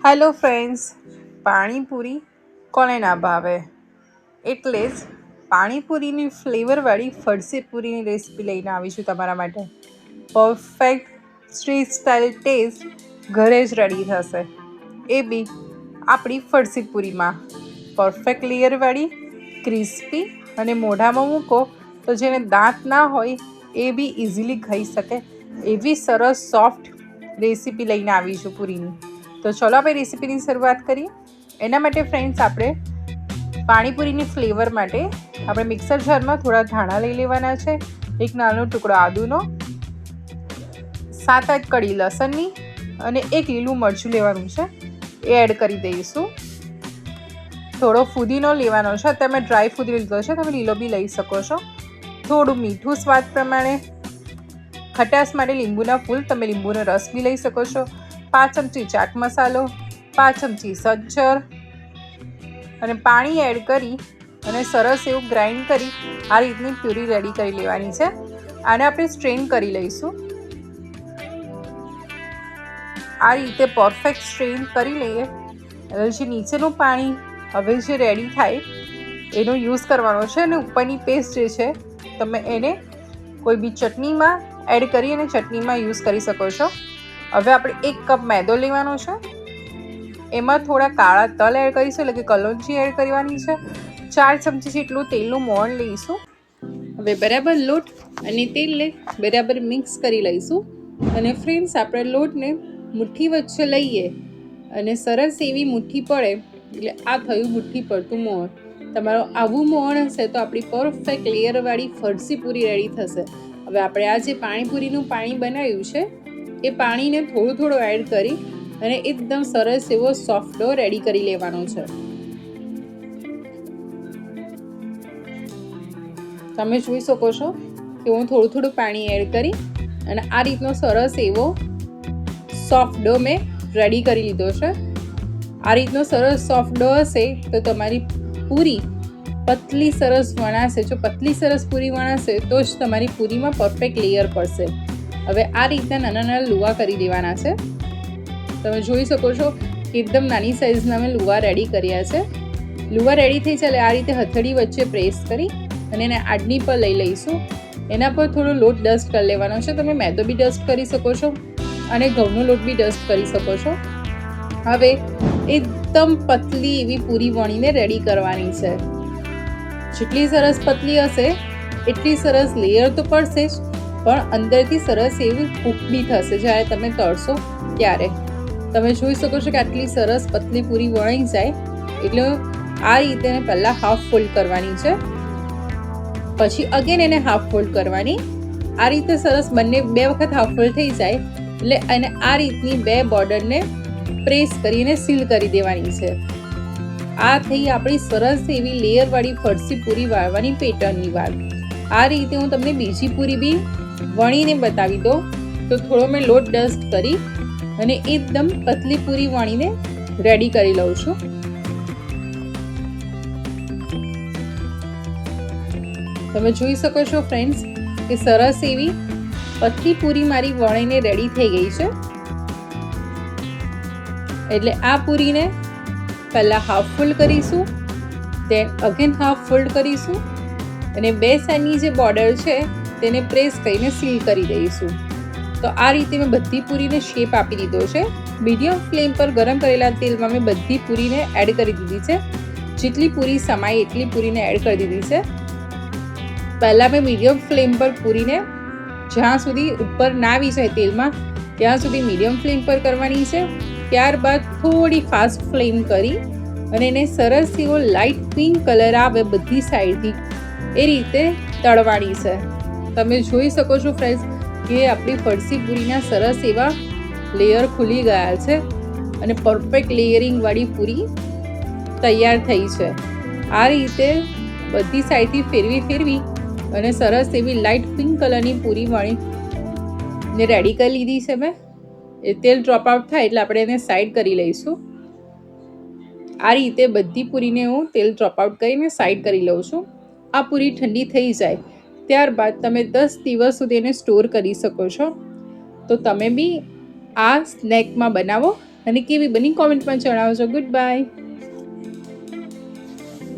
Hello friends, panipuri કોને ના ભાવે? એટલે જ પાણીપુરીની ફ્લેવરવાળી ફરસી પૂરીની રેસીપી લઈને આવીશું તમારા માટે. પરફેક્ટ સ્ટ્રીટ સ્ટાઇલ ટેસ્ટ ઘરે જ રેડી થશે, એ બી આપણી ફરસી પૂરીમાં. પરફેક્ટ લેયરવાળી, ક્રિસ્પી અને મોઢામાં મૂકો તો જેને દાંત ના હોય એ બી ઇઝીલી ખાઈ શકે એવી સરસ સોફ્ટ રેસીપી લઈને આવીશું પૂરીની. તો ચલો આપણે રેસીપીની શરૂઆત કરીએ. એના માટે ફ્રેન્ડ્સ, આપણે પાણીપુરીની ફ્લેવર માટે આપણે મિક્સર જારમાં થોડા ધાણા લઈ લેવાના છે, એક નાનો ટુકડો આદુનો, 7-8 કળી લસણની અને એક લીલું મરચું લેવાનું છે, એ એડ કરી દઈશું. થોડો ફુદીનો લેવાનો છે, તમે ડ્રાય ફુદીનો લીધો છે, તમે લીલો બી લઈ શકો છો. થોડું મીઠું સ્વાદ પ્રમાણે, ખટાશ માટે લીંબુના ફૂલ, તમે લીંબુનો રસ બી લઈ શકો છો. 5 ચમચી ચાટ મસાલો, 5 ચમચી સંચર અને પાણી એડ કરી અને સરસ એવું ગ્રાઇન્ડ કરી આ રીતની પ્યુરી રેડી કરી લેવાની છે. આને આપણે સ્ટ્રેન કરી લઈશું. આ રીતે પરફેક્ટ સ્ટ્રેન કરી લઈએ. હવે જે નીચેનું પાણી હવે જે રેડી થાય એનો યુઝ કરવાનો છે અને ઉપરની પેસ્ટ જે છે તમે એને કોઈ બી ચટણીમાં એડ કરી અને ચટણીમાં યુઝ કરી શકો છો. હવે આપણે 1 કપ મેદો લેવાનો છે, એમાં થોડા કાળા તલ એડ કરીશું, એટલે કે કલોંજી એડ કરવાની છે. 4 ચમચી જેટલું તેલનું મોણ લઈશું. હવે બરાબર લોટ અને તેલને બરાબર મિક્સ કરી લઈશું. અને ફ્રેન્ડ્સ, આપણે લોટને મુઠ્ઠી વચ્ચે લઈએ અને સરસ એવી મુઠ્ઠી પડે એટલે આ થયું મુઠ્ઠી પડતું મોણ. તમારો આવું મોણ હશે તો આપણી પરફેક્ટ લેયરવાળી ફરસી પૂરી રેડી થશે. હવે આપણે આ જે પાણીપુરીનું પાણી બનાવ્યું છે એ પાણીને થોડું એડ કરી અને એકદમ સરસ એવો સોફ્ટ ડો રેડી કરી લેવાનો છે. તમે જોઈ શકો છો કે હું થોડું પાણી એડ કરી અને આ રીતનો સરસ એવો સોફ્ટ ડો મેં રેડી કરી લીધો છે. આ રીતનો સરસ સોફ્ટ ડો હશે તો તમારી પૂરી પતલી સરસ વણાશે. જો પતલી સરસ પૂરી વણાશે તો જ તમારી પૂરીમાં પરફેક્ટ લેયર પડશે. હવે આ રીતના નાના લુવા કરી દેવાના છે. તમે જોઈ શકો છો કે એકદમ નાની સાઇઝના મેં લુવા રેડી કર્યા છે. લુવા રેડી થઈ ચાલે આ રીતે હથેળી વચ્ચે પ્રેસ કરી અને એને આડની પર લઈ લઈશું. એના પર થોડો લોટ ડસ્ટ કરી લેવાનો છે. તમે મેદો બી ડસ્ટ કરી શકો છો અને ઘઉંનો લોટ બી ડસ્ટ કરી શકો છો. હવે એકદમ પતલી એવી પૂરી વણીને રેડી કરવાની છે. જેટલી સરસ પતલી હશે એટલી સરસ લેયર તો પડશે જ, પણ અંદરથી સરસ એવી કૂક બી થશે જ્યારે તમે તળશો ત્યારે. તમે જોઈ શકો છો કે આટલી સરસ પતલી પૂરી વણાઈ જાય એટલે આ રીતે પહેલાં હાફ ફોલ્ડ કરવાની છે, પછી અગેન એને હાફ ફોલ્ડ કરવાની. આ રીતે સરસ બંને 2 વખત હાફ ફોલ્ડ થઈ જાય એટલે અને આ રીતની 2 બોર્ડરને પ્રેસ કરીને સીલ કરી દેવાની છે. આ થઈ આપણી સરસ એવી લેયરવાળી ફરસી પૂરી વાળવાની પેટર્નની વાત. આ રીતે હું તમને બીજી પૂરી બી વણીને બતાવી દઉં. તો થોડો મેં લોટ ડસ્ટ કરી અને એકદમ પતલી પૂરી વણીને રેડી કરી લઉં છું. તમે જોઈ શકો છો ફ્રેન્ડ્સ કે સરસ એવી પતલી પૂરી મારી વણીને રેડી થઈ ગઈ છે. એટલે આ પૂરીને પહેલાં હાફ ફોલ્ડ કરીશું, દેન અગેન હાફ ફોલ્ડ કરીશું અને 2 સાઈડની જે બોર્ડર છે તેને પ્રેસ કરીને સીલ કરી દઈશું. તો આ રીતે મેં બધી પૂરીને શેપ આપી દીધો છે. મીડિયમ ફ્લેમ પર ગરમ કરેલા તેલમાં મેં બધી પૂરીને એડ કરી દીધી છે. જેટલી પૂરી સમાય એટલી પૂરીને એડ કરી દીધી છે. પહેલાં મેં મીડિયમ ફ્લેમ પર પૂરીને જ્યાં સુધી ઉપર ના આવી જાય તેલમાં ત્યાં સુધી મીડિયમ ફ્લેમ પર કરવાની છે. ત્યારબાદ થોડી ફાસ્ટ ફ્લેમ કરી અને એને સરસ એવો લાઇટ પિંક કલર આવે બધી સાઈડથી એ રીતે તળવાની છે. તમે જોઈ શકો છો ફ્રેન્ડ્સ કે આપણી ફરસી પૂરીના સરસ એવા લેયર ખુલી ગયા છે અને પરફેક્ટ લેયરિંગવાળી પૂરી તૈયાર થઈ છે. આ રીતે બધી સાઈડથી ફેરવી અને સરસ એવી લાઇટ પિંક કલરની પૂરી વણીને રેડી કરી લીધી છે મેં. એ તેલ ડ્રોપ આઉટ થાય એટલે આપણે એને સાઈડ કરી લઈશું. આ રીતે બધી પૂરીને હું તેલ ડ્રોપ આઉટ કરીને સાઈડ કરી લઉં છું. આ પૂરી ઠંડી થઈ જાય ત્યારબાદ તમે 10 દિવસ સુધી એને સ્ટોર કરી શકો છો. તો તમે બી આ સ્નેકમાં બનાવો અને કેવી બની કોમેન્ટમાં જણાવજો. Good bye.